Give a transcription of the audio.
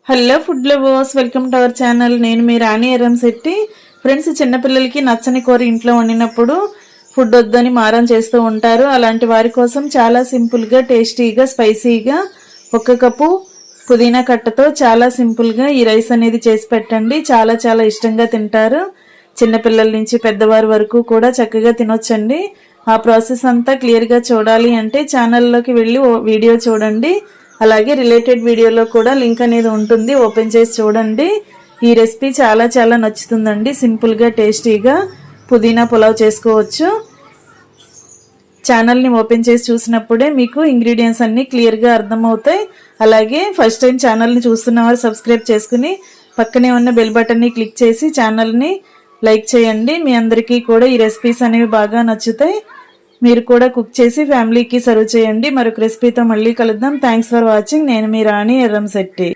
Hello food lovers, welcome to our channel. నేను మీ రాణి Erramsetti. Friends, చిన్నపిల్లలకి నచ్చని కూర ఇంట్లో వండినప్పుడు ఫుడ్ వద్దని మారం చేస్తూ ఉంటారు. అలాంటి వారి కోసం చాలా సింపుల్గా, టేస్టీగా, స్పైసీగా 1 కప్పు పుదీనా కట్టతో చాలా సింపుల్గా ఈ రైస్ అనేది చేసి పెట్టండి. చాలా చాలా ఇష్టంగా తింటారు. చిన్నపిల్లల నుంచి పెద్దవారి వరకు కూడా చక్కగా తినొచ్చండి. ఆ ప్రాసెస్ అంతా క్లియర్గా చూడాలి అంటే ఛానల్లోకి వెళ్ళి వీడియో చూడండి. అలాగే రిలేటెడ్ వీడియోలో కూడా లింక్ అనేది ఉంటుంది, ఓపెన్ చేసి చూడండి. ఈ రెసిపీ చాలా చాలా నచ్చుతుందండి. సింపుల్గా, టేస్టీగా పుదీనా పులావ్ చేసుకోవచ్చు. ఛానల్ని ఓపెన్ చేసి చూసినప్పుడే మీకు ఇంగ్రీడియంట్స్ అన్నీ క్లియర్గా అర్థమవుతాయి. అలాగే ఫస్ట్ టైం ఛానల్ని చూస్తున్న వారు సబ్స్క్రైబ్ చేసుకుని పక్కనే ఉన్న బెల్ బటన్ని క్లిక్ చేసి ఛానల్ని లైక్ చేయండి. మీ అందరికీ కూడా ఈ రెసిపీస్ అనేవి బాగా నచ్చుతాయి. మీరు కూడా కుక్ చేసి ఫ్యామిలీకి సర్వ్ చేయండి. మరొక రెసిపీతో మళ్ళీ కలుద్దాం. Thanks for watching. నేను మీ రాణి ఎర్రంశెట్టి.